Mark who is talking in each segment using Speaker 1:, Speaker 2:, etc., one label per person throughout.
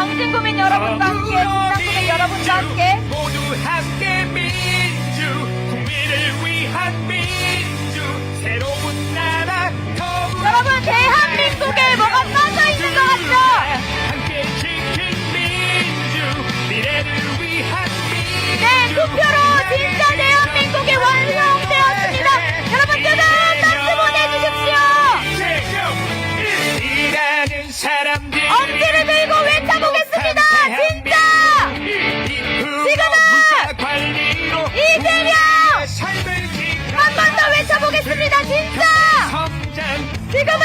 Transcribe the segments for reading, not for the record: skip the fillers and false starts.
Speaker 1: 광진구민 여러분과 함께, 중랑구민 여러분과 함께
Speaker 2: 모두 함께 민주, 국민을 위한 민주, 새로운 나라
Speaker 1: 여러분, 대한민국에 뭐가 빠져 있는 것 같죠?
Speaker 2: 함께 지킨 민주, 미래를 위한 민주.
Speaker 1: 네, 투표로 진짜 대한민국이 완성되었습니다. 여러분, 뜨거운 박수 보내주십시오.
Speaker 2: 일하는 사람들
Speaker 1: 엄지를 들고 외쳐보겠습니다. 진짜! 지금은 이재명! 한 번 더 외쳐보겠습니다. 진짜! 지금은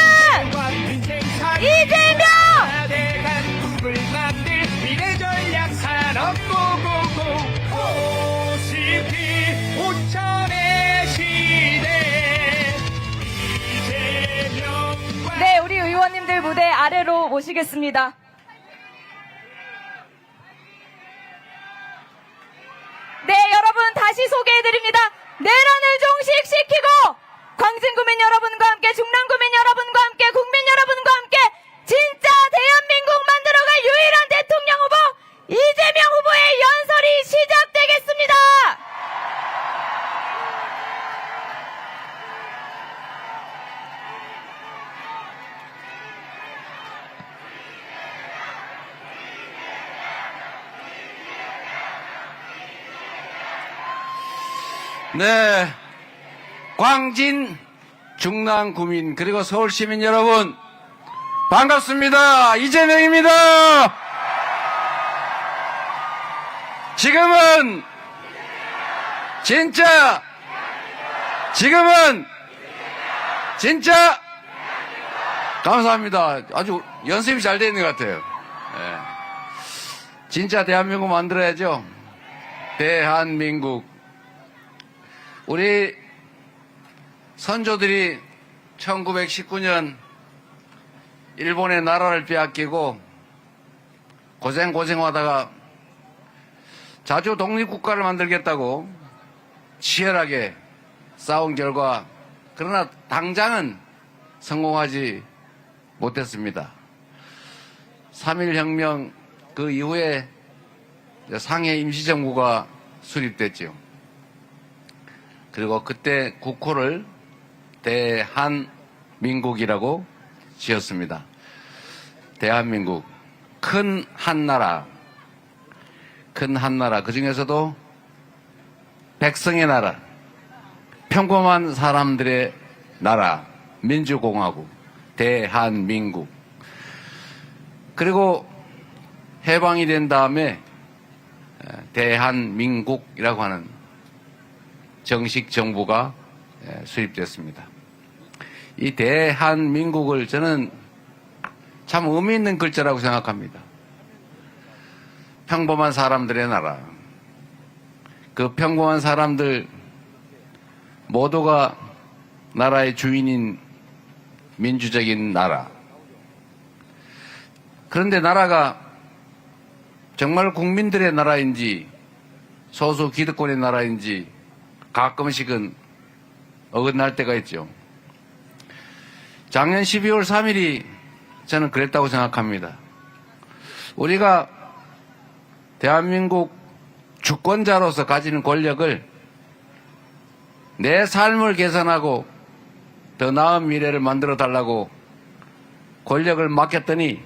Speaker 1: 이재명!
Speaker 2: 대한민국을 만들 미래전략 산업 고고고 50일 5천의 시대 이재명과
Speaker 1: 네, 우리 의원님들 무대 아래로 모시겠습니다. 네, 여러분 다시 소개해드립니다. 내란을 종식시키고 광진구민 여러분과 함께, 중랑구민 여러분과 함께, 국민 여러분과 함께 진짜 대한민국 만들어갈 유일한 대통령 후보 이재명 후보의 연설이 시작되겠습니다.
Speaker 3: 네, 광진, 중랑구민 그리고 서울시민 여러분 반갑습니다. 이재명입니다. 지금은 진짜 감사합니다. 아주 연습이 잘 되는 것 같아요. 네. 진짜 대한민국 만들어야죠. 대한민국. 우리 선조들이 1919년 일본의 나라를 빼앗기고 고생하다가 자주 독립국가를 만들겠다고 치열하게 싸운 결과 그러나 당장은 성공하지 못했습니다. 3.1혁명 그 이후에 상해 임시정부가 수립됐죠. 그리고 그때 국호를 대한민국이라고 지었습니다. 대한민국, 큰 한나라, 그 중에서도 백성의 나라, 평범한 사람들의 나라, 민주공화국, 대한민국. 그리고 해방이 된 다음에 대한민국이라고 하는 정식 정부가 수립됐습니다. 이 대한민국을 저는 참 의미 있는 글자라고 생각합니다. 평범한 사람들의 나라. 그 평범한 사람들 모두가 나라의 주인인 민주적인 나라. 그런데 나라가 정말 국민들의 나라인지 소수 기득권의 나라인지 가끔씩은 어긋날 때가 있죠. 작년 12월 3일이 저는 그랬다고 생각합니다. 우리가 대한민국 주권자로서 가지는 권력을 내 삶을 개선하고 더 나은 미래를 만들어 달라고 권력을 맡겼더니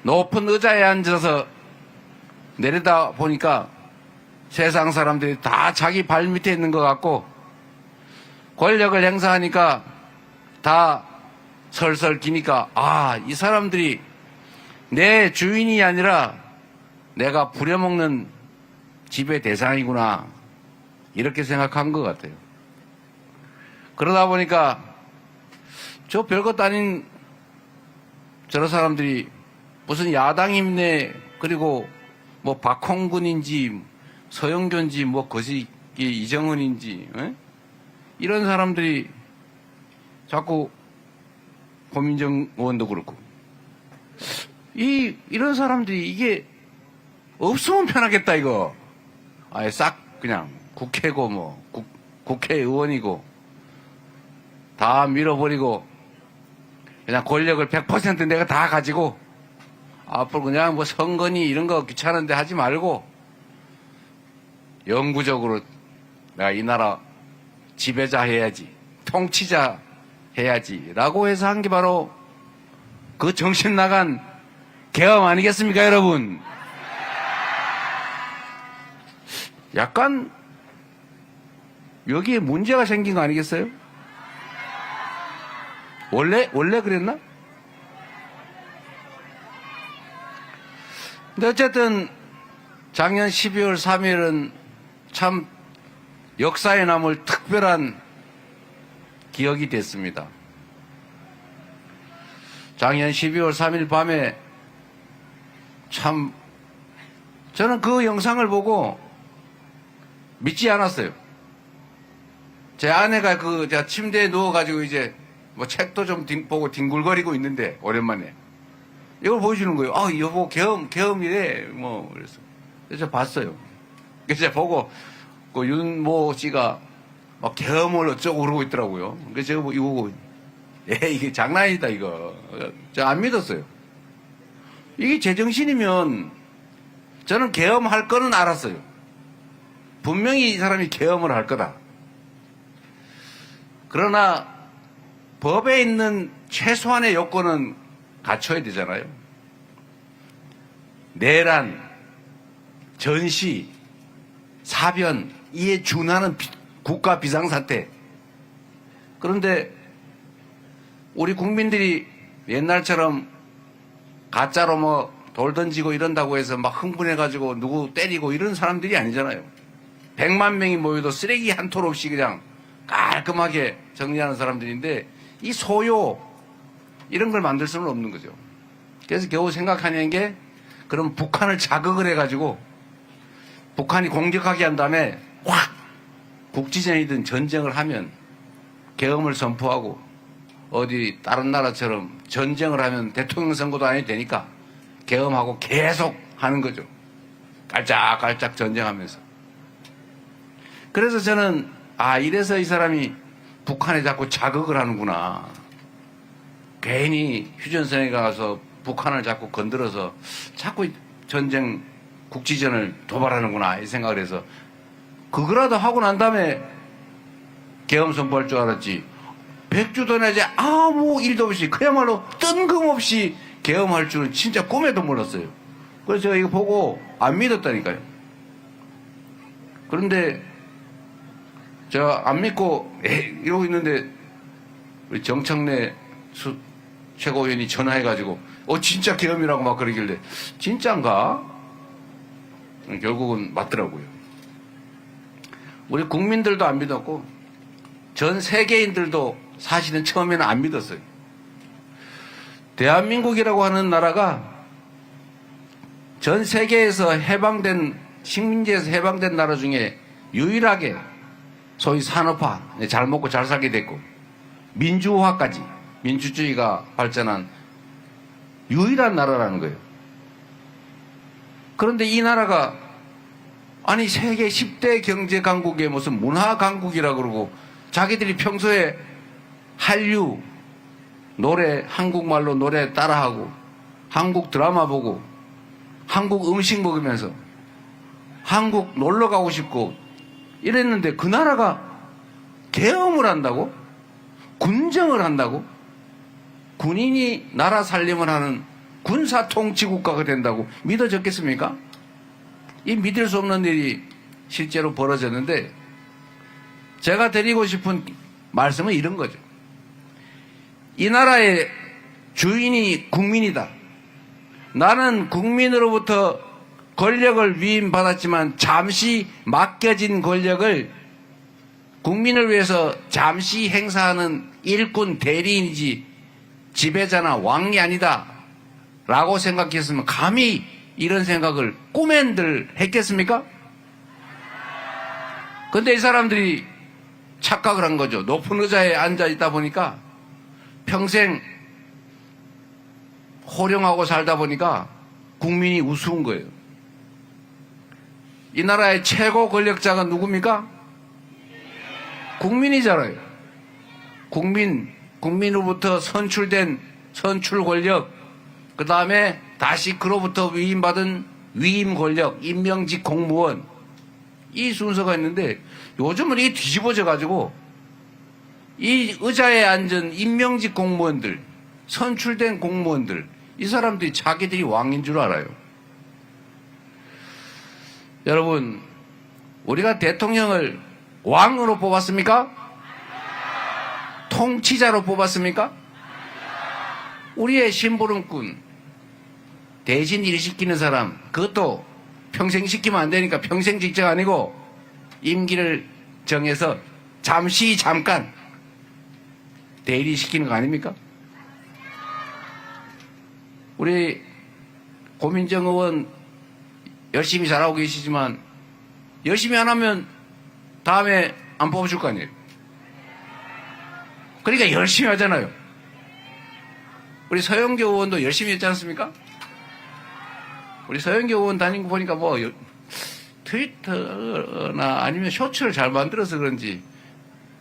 Speaker 3: 높은 의자에 앉아서 내려다 보니까 세상 사람들이 다 자기 발 밑에 있는 것 같고 권력을 행사하니까 다 설설 기니까 이 사람들이 내 주인이 아니라 내가 부려먹는 지배 대상이구나 이렇게 생각한 것 같아요. 그러다 보니까 저 별것도 아닌 저런 사람들이 무슨 야당이네 그리고 뭐 박홍근인지 서영교인지 뭐 거시 이정은인지 이런 사람들이 자꾸 고민정 의원도 그렇고 이런 사람들이 이게 없으면 편하겠다 이거 아예 싹 그냥 국회고 뭐 국회의원이고 다 밀어버리고 그냥 권력을 100% 내가 다 가지고 앞으로 그냥 뭐 선거니 이런 거 귀찮은데 하지 말고 영구적으로 내가 이 나라 지배자 해야지, 통치자 해야지 라고 해서 한 게 바로 그 정신 나간 계엄 아니겠습니까, 여러분? 약간 여기에 문제가 생긴 거 아니겠어요? 원래 그랬나? 근데 어쨌든 작년 12월 3일은 참 역사에 남을 특별한 기억이 됐습니다. 작년 12월 3일 밤에 참 저는 그 영상을 보고 믿지 않았어요. 제 아내가 제가 침대에 누워가지고 이제 뭐 책도 좀 보고 뒹굴거리고 있는데 오랜만에 이걸 보여주는 거예요. 아, 여보 계엄이래. 뭐 그래서 제가 봤어요. 그래서 제가 보고 그 윤모 씨가 막 계엄을 어쩌고 그러고 있더라고요. 그래서 제가 이거 보고 이게 장난이다 이거. 제가 안 믿었어요. 이게 제정신이면 저는 계엄할 거는 알았어요. 분명히 이 사람이 계엄을 할 거다. 그러나 법에 있는 최소한의 요건은 갖춰야 되잖아요. 내란, 전시, 사변, 이에 준하는 국가 비상사태. 그런데 우리 국민들이 옛날처럼 가짜로 뭐 돌 던지고 이런다고 해서 막 흥분해가지고 누구 때리고 이런 사람들이 아니잖아요. 100만 명이 모여도 쓰레기 한 톨 없이 그냥 깔끔하게 정리하는 사람들인데 이 소요 이런 걸 만들 수는 없는 거죠. 그래서 겨우 생각하는 게 그럼 북한을 자극을 해가지고 북한이 공격하게 한 다음에 확 국지전이든 전쟁을 하면 계엄을 선포하고 어디 다른 나라처럼 전쟁을 하면 대통령 선거도 안 해도 되니까 계엄하고 계속 하는 거죠. 깔짝깔짝 전쟁하면서. 그래서 저는 이래서 이 사람이 북한에 자꾸 자극을 하는구나. 괜히 휴전선에 가서 북한을 자꾸 건드려서 자꾸 전쟁 국지전을 도발하는구나 이 생각을 해서 그거라도 하고 난 다음에 계엄 선포할 줄 알았지. 100주도 내지 아무 일도 없이 그야말로 뜬금없이 계엄할 줄은 진짜 꿈에도 몰랐어요. 그래서 제가 이거 보고 안 믿었다니까요. 그런데 제가 안 믿고 이러고 있는데 우리 정청래 최고위원이 전화해가지고 진짜 계엄이라고 막 그러길래 진짜인가? 결국은 맞더라고요. 우리 국민들도 안 믿었고 전 세계인들도 사실은 처음에는 안 믿었어요. 대한민국이라고 하는 나라가 전 세계에서 해방된 식민지에서 해방된 나라 중에 유일하게 소위 산업화, 잘 먹고 잘 살게 됐고 민주화까지 민주주의가 발전한 유일한 나라라는 거예요. 그런데 이 나라가 아니 세계 10대 경제 강국의 무슨 문화 강국이라 그러고 자기들이 평소에 한류 노래 한국말로 노래 따라하고 한국 드라마 보고 한국 음식 먹으면서 한국 놀러 가고 싶고 이랬는데 그 나라가 계엄을 한다고? 군정을 한다고? 군인이 나라 살림을 하는 군사통치국가가 된다고 믿어졌겠습니까? 이 믿을 수 없는 일이 실제로 벌어졌는데 제가 드리고 싶은 말씀은 이런 거죠. 이 나라의 주인이 국민이다. 나는 국민으로부터 권력을 위임받았지만 잠시 맡겨진 권력을 국민을 위해서 잠시 행사하는 일꾼 대리인이지 지배자나 왕이 아니다 라고 생각했으면 감히 이런 생각을 꿈엔들 했겠습니까? 근데 이 사람들이 착각을 한 거죠. 높은 의자에 앉아 있다 보니까 평생 호령하고 살다 보니까 국민이 우스운 거예요. 이 나라의 최고 권력자가 누굽니까? 국민이잖아요. 국민으로부터 선출된 선출 권력, 그 다음에 다시 그로부터 위임받은 위임 권력, 임명직 공무원, 이 순서가 있는데 요즘은 이게 뒤집어져 가지고 이 의자에 앉은 임명직 공무원들, 선출된 공무원들, 이 사람들이 자기들이 왕인 줄 알아요. 여러분, 우리가 대통령을 왕으로 뽑았습니까? 통치자로 뽑았습니까? 우리의 심부름꾼, 대신 일 시키는 사람, 그것도 평생 시키면 안 되니까 평생 직책 아니고 임기를 정해서 잠깐 대리 시키는 거 아닙니까? 우리 고민정 의원 열심히 잘하고 계시지만 열심히 안 하면 다음에 안 뽑아줄 거 아니에요. 그러니까 열심히 하잖아요. 우리 서영교 의원도 열심히 했지 않습니까? 우리 서영교 의원 다닌 거 보니까 뭐 트위터나 아니면 쇼츠를 잘 만들어서 그런지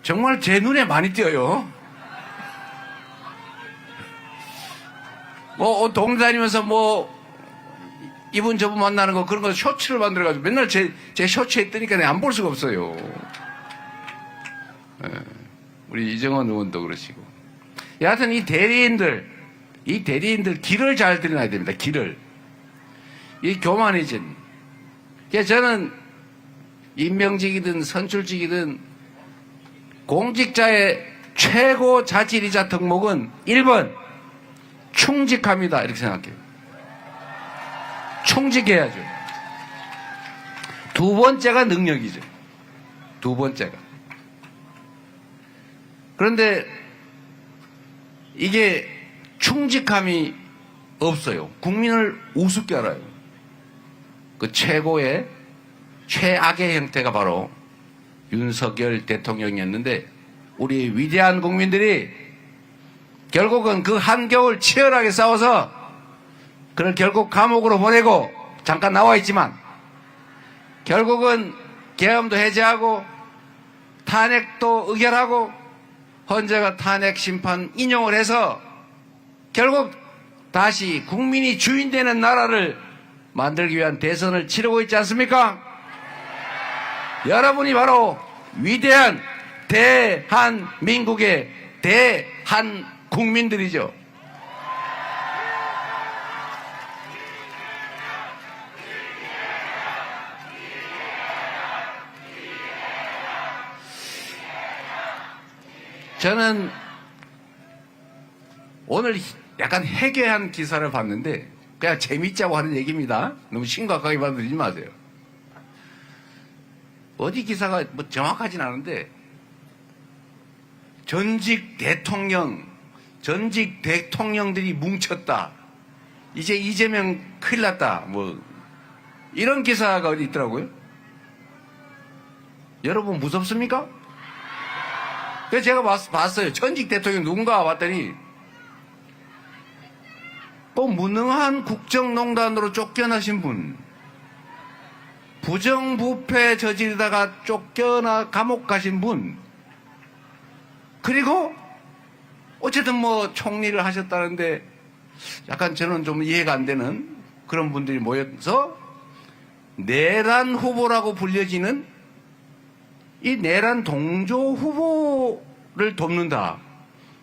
Speaker 3: 정말 제 눈에 많이 띄어요. 뭐 동네 다니면서 뭐 이분 저분 만나는 거 그런 거 쇼츠를 만들어가지고 맨날 제 쇼츠에 뜨니까 내가 안 볼 수가 없어요. 예, 우리 이정원 의원도 그러시고. 여하튼 이 대리인들 길을 잘 들여놔야 됩니다. 길을. 이 교만해진. 그래서 저는 임명직이든 선출직이든 공직자의 최고 자질이자 덕목은 1번 충직합니다. 이렇게 생각해요. 충직해야죠. 두 번째가 능력이죠. 두 번째가. 그런데 이게 충직함이 없어요. 국민을 우습게 알아요. 그 최고의 최악의 형태가 바로 윤석열 대통령이었는데 우리 위대한 국민들이 결국은 그 한겨울 치열하게 싸워서 그를 결국 감옥으로 보내고 잠깐 나와 있지만 결국은 계엄도 해제하고 탄핵도 의결하고 헌재가 탄핵 심판 인용을 해서 결국 다시 국민이 주인 되는 나라를 만들기 위한 대선을 치르고 있지 않습니까? 여러분이 바로 위대한 대한민국의 대한국민들이죠. 저는 오늘 약간 해괴한 기사를 봤는데 그냥 재밌자고 하는 얘기입니다. 너무 심각하게 받아들이지 마세요. 어디 기사가 뭐 정확하진 않은데 전직 대통령들이 뭉쳤다. 이제 이재명 큰일 났다. 뭐 이런 기사가 어디 있더라고요. 여러분 무섭습니까? 그래서 제가 봤어요. 전직 대통령 누군가 봤더니 또 무능한 국정농단으로 쫓겨나신 분, 부정부패 저지르다가 쫓겨나 감옥 가신 분, 그리고 어쨌든 뭐 총리를 하셨다는데 약간 저는 좀 이해가 안 되는 그런 분들이 모여서 내란 후보라고 불려지는 이 내란 동조 후보를 돕는다.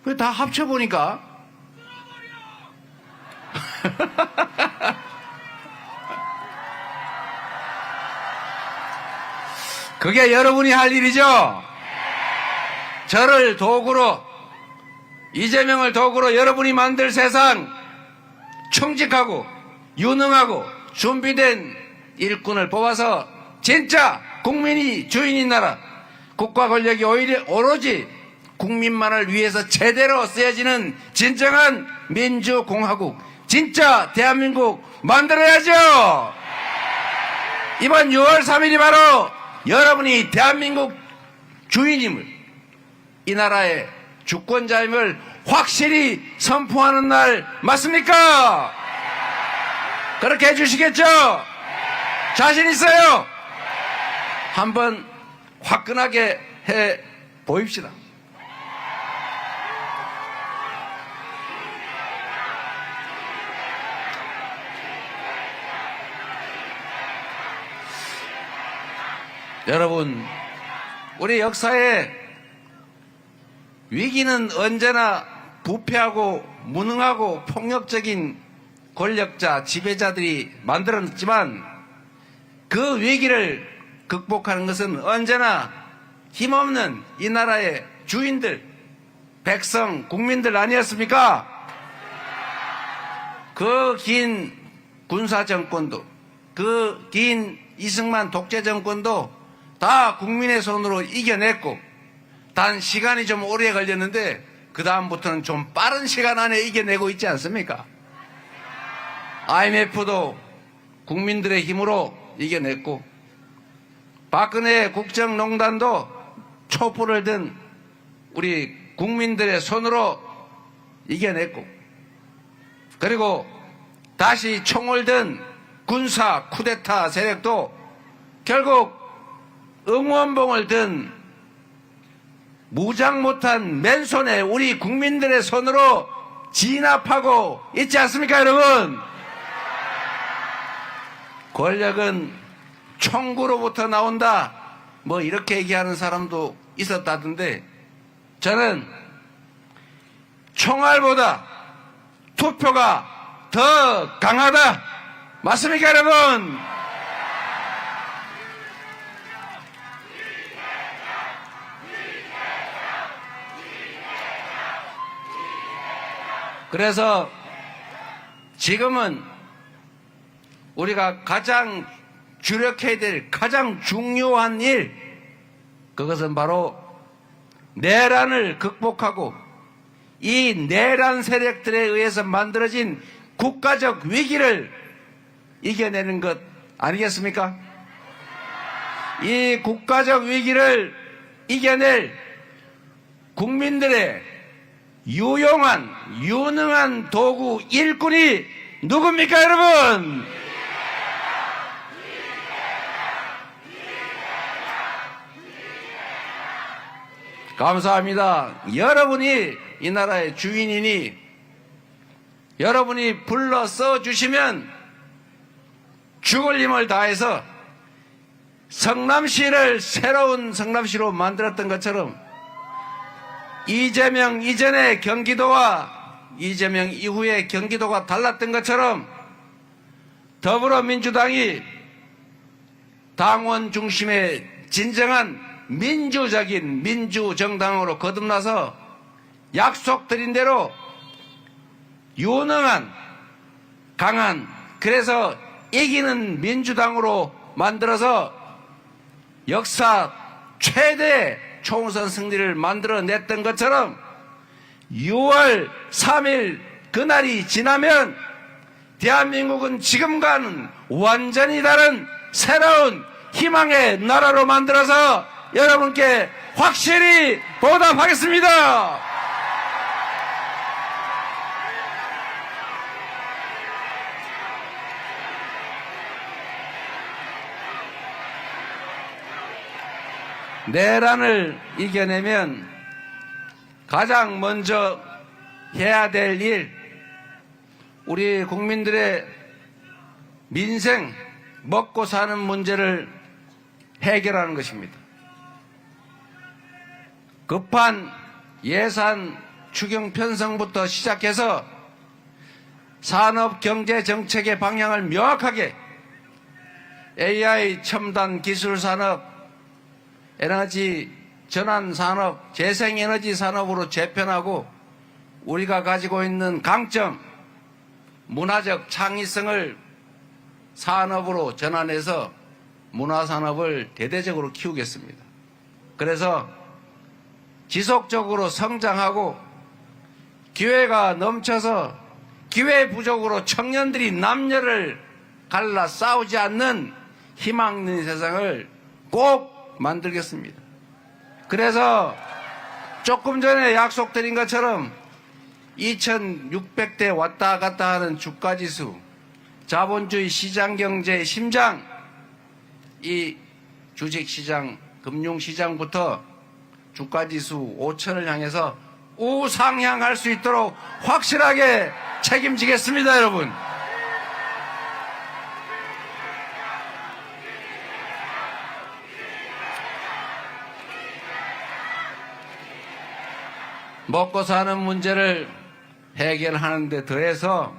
Speaker 3: 그래서 다 합쳐보니까 그게 여러분이 할 일이죠. 저를 도구로, 이재명을 도구로 여러분이 만들 세상 충직하고 유능하고 준비된 일꾼을 뽑아서 진짜 국민이 주인인 나라, 국가 권력이 오로지 국민만을 위해서 제대로 쓰여지는 진정한 민주공화국, 진짜 대한민국 만들어야죠. 이번 6월 3일이 바로 여러분이 대한민국 주인임을, 이 나라의 주권자임을 확실히 선포하는 날 맞습니까? 그렇게 해주시겠죠? 자신 있어요? 한번 화끈하게 해 보입시다. 여러분, 우리 역사에 위기는 언제나 부패하고 무능하고 폭력적인 권력자, 지배자들이 만들었지만 그 위기를 극복하는 것은 언제나 힘없는 이 나라의 주인들, 백성, 국민들 아니었습니까? 그 긴 군사정권도, 그 긴 이승만 독재정권도 다 국민의 손으로 이겨냈고, 단 시간이 좀 오래 걸렸는데 그 다음부터는 좀 빠른 시간 안에 이겨내고 있지 않습니까? IMF도 국민들의 힘으로 이겨냈고, 박근혜 국정농단도 촛불을 든 우리 국민들의 손으로 이겨냈고, 그리고 다시 총을 든 군사 쿠데타 세력도 결국 응원봉을 든 무장 못한 맨손에 우리 국민들의 손으로 진압하고 있지 않습니까, 여러분? 권력은 총구로부터 나온다, 뭐 이렇게 얘기하는 사람도 있었다던데, 저는 총알보다 투표가 더 강하다, 맞습니까, 여러분? 그래서 지금은 우리가 가장 주력해야 될 가장 중요한 일, 그것은 바로 내란을 극복하고 이 내란 세력들에 의해서 만들어진 국가적 위기를 이겨내는 것 아니겠습니까? 이 국가적 위기를 이겨낼 국민들의 유용한, 유능한 도구 일꾼이 누굽니까, 여러분? 감사합니다. 여러분이 이 나라의 주인이니 여러분이 불러 써주시면 죽을 힘을 다해서 성남시를 새로운 성남시로 만들었던 것처럼 이재명 이전의 경기도와 이재명 이후의 경기도가 달랐던 것처럼 더불어민주당이 당원 중심의 진정한 민주적인 민주정당으로 거듭나서 약속드린 대로 유능한, 강한, 그래서 이기는 민주당으로 만들어서 역사 최대 총선 승리를 만들어냈던 것처럼 6월 3일 그날이 지나면 대한민국은 지금과는 완전히 다른 새로운 희망의 나라로 만들어서 여러분께 확실히 보답하겠습니다. 내란을 이겨내면 가장 먼저 해야 될 일, 우리 국민들의 민생, 먹고 사는 문제를 해결하는 것입니다. 급한 예산 추경 편성부터 시작해서 산업 경제 정책의 방향을 명확하게 AI 첨단 기술 산업, 에너지 전환 산업, 재생에너지 산업으로 재편하고 우리가 가지고 있는 강점, 문화적 창의성을 산업으로 전환해서 문화산업을 대대적으로 키우겠습니다. 그래서 지속적으로 성장하고 기회가 넘쳐서 기회 부족으로 청년들이 남녀를 갈라 싸우지 않는 희망 있는 세상을 꼭 만들겠습니다. 그래서 조금 전에 약속드린 것처럼 2600대 왔다 갔다 하는 주가지수, 자본주의 시장경제의 심장, 이 주식시장, 금융시장부터 주가지수 5000을 향해서 우상향할 수 있도록 확실하게 책임지겠습니다, 여러분. 먹고 사는 문제를 해결하는 데 더해서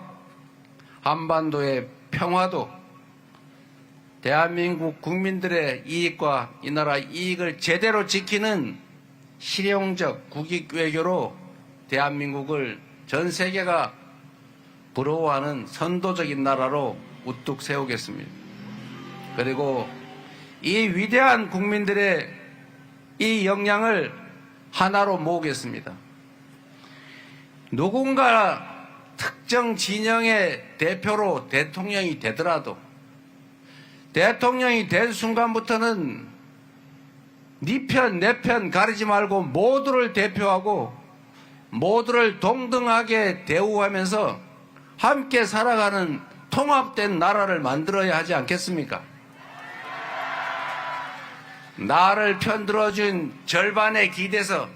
Speaker 3: 한반도의 평화도 대한민국 국민들의 이익과 이 나라 이익을 제대로 지키는 실용적 국익 외교로 대한민국을 전 세계가 부러워하는 선도적인 나라로 우뚝 세우겠습니다. 그리고 이 위대한 국민들의 이 역량을 하나로 모으겠습니다. 누군가 특정 진영의 대표로 대통령이 되더라도 대통령이 된 순간부터는 네 편, 내 편 가리지 말고 모두를 대표하고 모두를 동등하게 대우하면서 함께 살아가는 통합된 나라를 만들어야 하지 않겠습니까? 나를 편들어준 절반에 기대서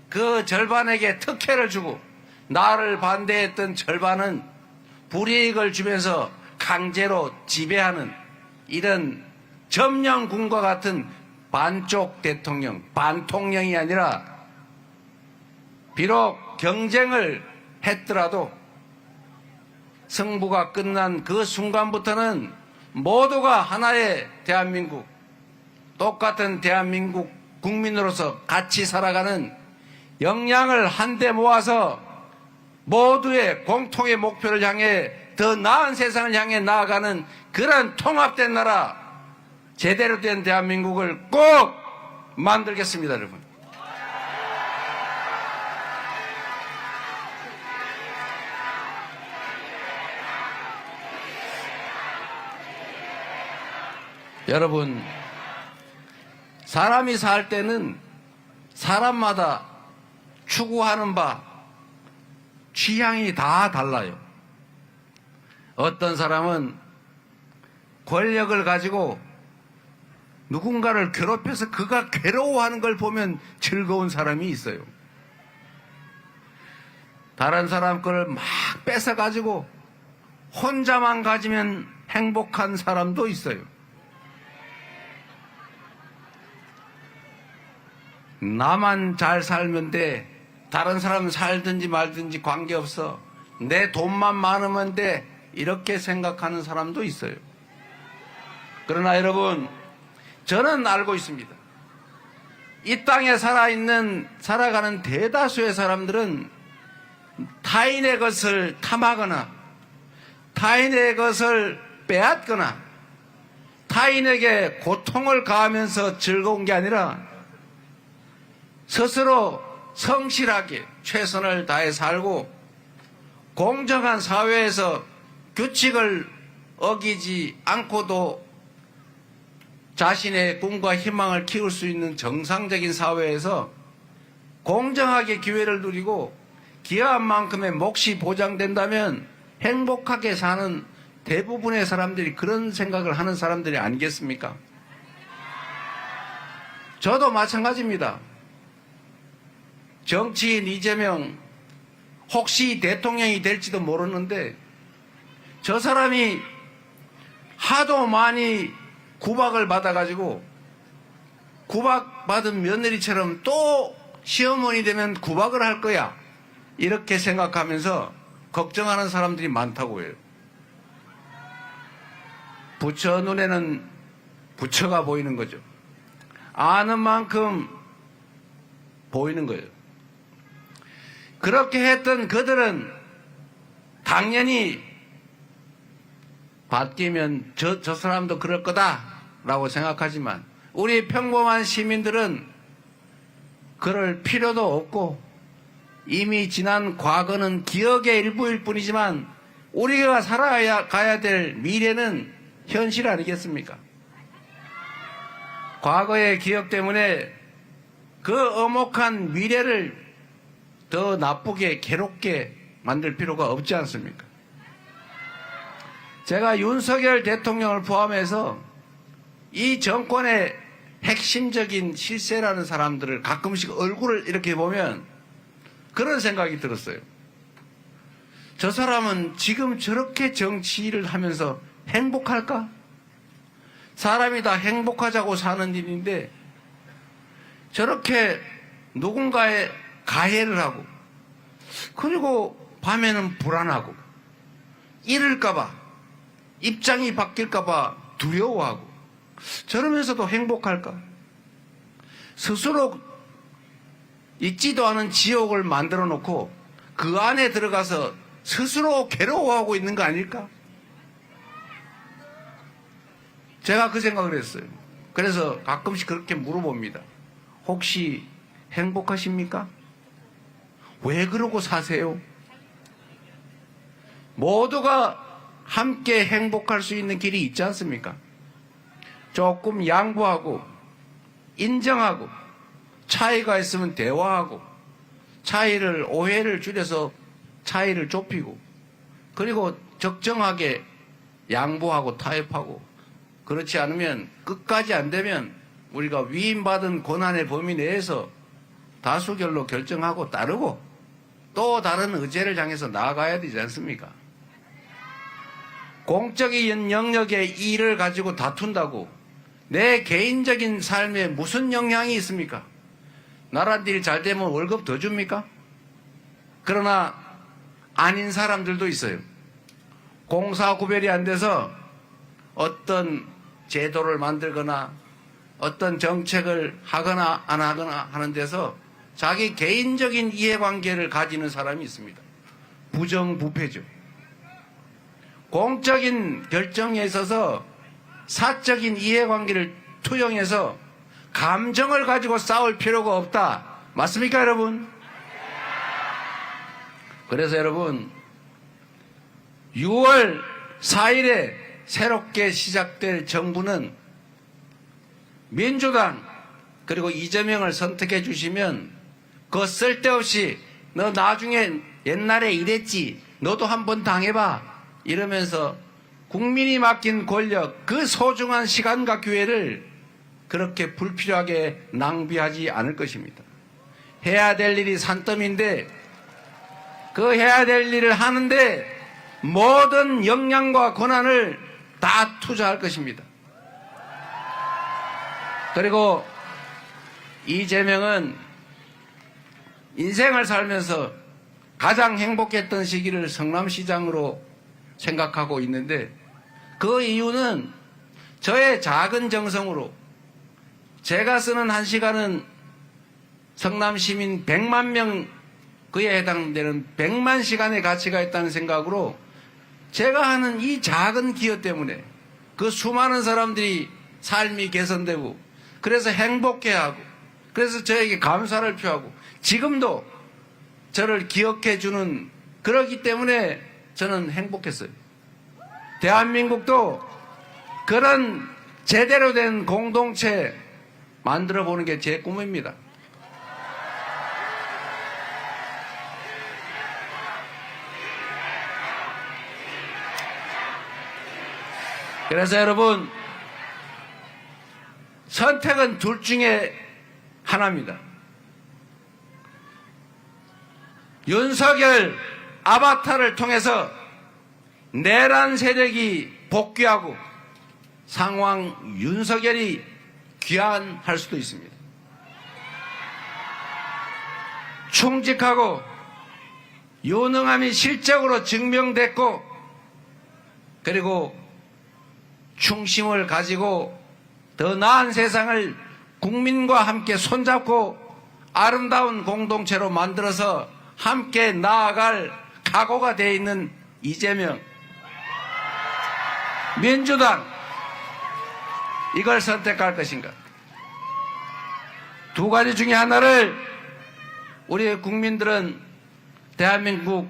Speaker 3: 그 절반에게 특혜를 주고 나를 반대했던 절반은 불이익을 주면서 강제로 지배하는 이런 점령군과 같은 반쪽 대통령, 반통령이 아니라 비록 경쟁을 했더라도 승부가 끝난 그 순간부터는 모두가 하나의 대한민국, 똑같은 대한민국 국민으로서 같이 살아가는 역량을 한데 모아서 모두의 공통의 목표를 향해 더 나은 세상을 향해 나아가는 그런 통합된 나라, 제대로 된 대한민국을 꼭 만들겠습니다, 여러분. 여러분, 사람이 살 때는 사람마다 추구하는 바, 취향이 다 달라요. 어떤 사람은 권력을 가지고 누군가를 괴롭혀서 그가 괴로워하는 걸 보면 즐거운 사람이 있어요. 다른 사람 거를 막 뺏어가지고 혼자만 가지면 행복한 사람도 있어요. 나만 잘 살면 돼. 다른 사람 살든지 말든지 관계없어. 내 돈만 많으면 돼. 이렇게 생각하는 사람도 있어요. 그러나 여러분, 저는 알고 있습니다. 이 땅에 살아가는 대다수의 사람들은 타인의 것을 탐하거나 타인의 것을 빼앗거나 타인에게 고통을 가하면서 즐거운 게 아니라 스스로 성실하게 최선을 다해 살고 공정한 사회에서 규칙을 어기지 않고도 자신의 꿈과 희망을 키울 수 있는 정상적인 사회에서 공정하게 기회를 누리고 기여한 만큼의 몫이 보장된다면 행복하게 사는 대부분의 사람들이 그런 생각을 하는 사람들이 아니겠습니까? 저도 마찬가지입니다. 정치인 이재명 혹시 대통령이 될지도 모르는데 저 사람이 하도 많이 구박을 받아가지고 구박받은 며느리처럼 또 시어머니 되면 구박을 할 거야 이렇게 생각하면서 걱정하는 사람들이 많다고 해요. 부처 눈에는 부처가 보이는 거죠. 아는 만큼 보이는 거예요. 그렇게 했던 그들은 당연히 바뀌면 저 사람도 그럴 거다라고 생각하지만 우리 평범한 시민들은 그럴 필요도 없고 이미 지난 과거는 기억의 일부일 뿐이지만 우리가 살아가야 될 미래는 현실 아니겠습니까? 과거의 기억 때문에 그 엄혹한 미래를 더 나쁘게 괴롭게 만들 필요가 없지 않습니까? 제가 윤석열 대통령을 포함해서 이 정권의 핵심적인 실세라는 사람들을 가끔씩 얼굴을 이렇게 보면 그런 생각이 들었어요. 저 사람은 지금 저렇게 정치를 하면서 행복할까? 사람이 다 행복하자고 사는 일인데 저렇게 누군가의 가해를 하고, 그리고 밤에는 불안하고, 잃을까봐, 입장이 바뀔까봐 두려워하고, 저러면서도 행복할까? 스스로 있지도 않은 지옥을 만들어 놓고 그 안에 들어가서 스스로 괴로워하고 있는 거 아닐까? 제가 그 생각을 했어요. 그래서 가끔씩 그렇게 물어봅니다. 혹시 행복하십니까? 왜 그러고 사세요? 모두가 함께 행복할 수 있는 길이 있지 않습니까? 조금 양보하고 인정하고 차이가 있으면 대화하고 오해를 줄여서 차이를 좁히고 그리고 적정하게 양보하고 타협하고 그렇지 않으면 끝까지 안 되면 우리가 위임받은 고난의 범위 내에서 다수결로 결정하고 따르고 또 다른 의제를 향해서 나아가야 되지 않습니까? 공적인 영역의 일을 가지고 다툰다고 내 개인적인 삶에 무슨 영향이 있습니까? 나라들이 잘 되면 월급 더 줍니까? 그러나 아닌 사람들도 있어요. 공사 구별이 안 돼서 어떤 제도를 만들거나 어떤 정책을 하거나 안 하거나 하는 데서 자기 개인적인 이해관계를 가지는 사람이 있습니다. 부정부패죠. 공적인 결정에 있어서 사적인 이해관계를 투영해서 감정을 가지고 싸울 필요가 없다. 맞습니까, 여러분? 그래서 여러분, 6월 4일에 새롭게 시작될 정부는 민주당 그리고 이재명을 선택해 주시면 그거 쓸데없이 너 나중에 옛날에 이랬지 너도 한번 당해봐 이러면서 국민이 맡긴 권력 그 소중한 시간과 기회를 그렇게 불필요하게 낭비하지 않을 것입니다. 해야 될 일이 산더미인데 그 해야 될 일을 하는데 모든 역량과 권한을 다 투자할 것입니다. 그리고 이재명은 인생을 살면서 가장 행복했던 시기를 성남시장으로 생각하고 있는데 그 이유는 저의 작은 정성으로 제가 쓰는 1시간은 성남시민 100만 명 그에 해당되는 100만 시간의 가치가 있다는 생각으로 제가 하는 이 작은 기여 때문에 그 수많은 사람들이 삶이 개선되고 그래서 행복해하고 그래서 저에게 감사를 표하고 지금도 저를 기억해 주는 그러기 때문에 저는 행복했어요. 대한민국도 그런 제대로 된 공동체 만들어 보는 게 제 꿈입니다. 그래서 여러분 선택은 둘 중에 하나입니다. 윤석열 아바타를 통해서 내란 세력이 복귀하고 상황 윤석열이 귀환할 수도 있습니다. 충직하고 유능함이 실적으로 증명됐고 그리고 충심을 가지고 더 나은 세상을 국민과 함께 손잡고 아름다운 공동체로 만들어서 함께 나아갈 각오가 되어 있는 이재명, 민주당 이걸 선택할 것인가? 두 가지 중에 하나를 우리 국민들은 대한민국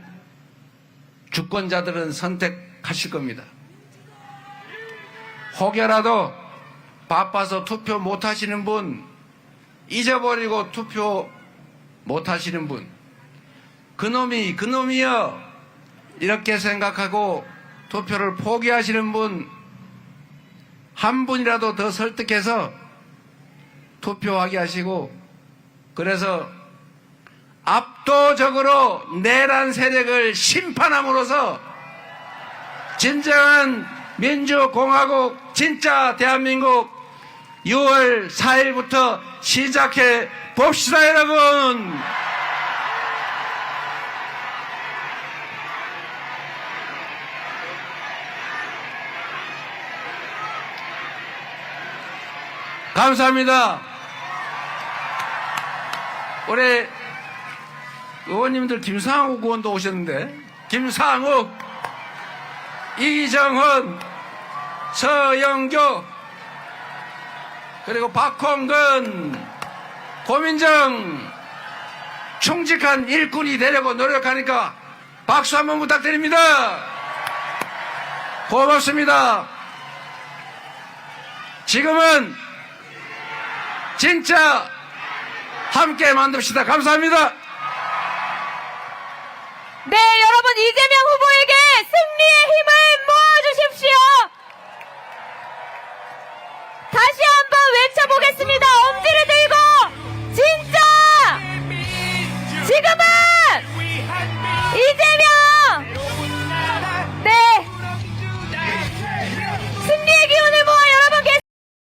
Speaker 3: 주권자들은 선택하실 겁니다. 혹여라도 바빠서 투표 못하시는 분, 잊어버리고 투표 못하시는 분, 그놈이요 이렇게 생각하고 투표를 포기하시는 분 한 분이라도 더 설득해서 투표하게 하시고 그래서 압도적으로 내란 세력을 심판함으로써 진정한 민주공화국 진짜 대한민국 6월 4일부터 시작해 봅시다 여러분. 감사합니다. 올해 의원님들 김상욱 의원도 오셨는데, 김상욱, 이정헌, 서영교, 그리고 박홍근, 고민정, 충직한 일꾼이 되려고 노력하니까 박수 한번 부탁드립니다. 고맙습니다. 지금은 진짜 함께 만듭시다. 감사합니다.
Speaker 1: 네, 여러분 이재명 후보에게 승리의 힘을 모아주십시오. 다시 한번 외쳐보겠습니다. 엄지를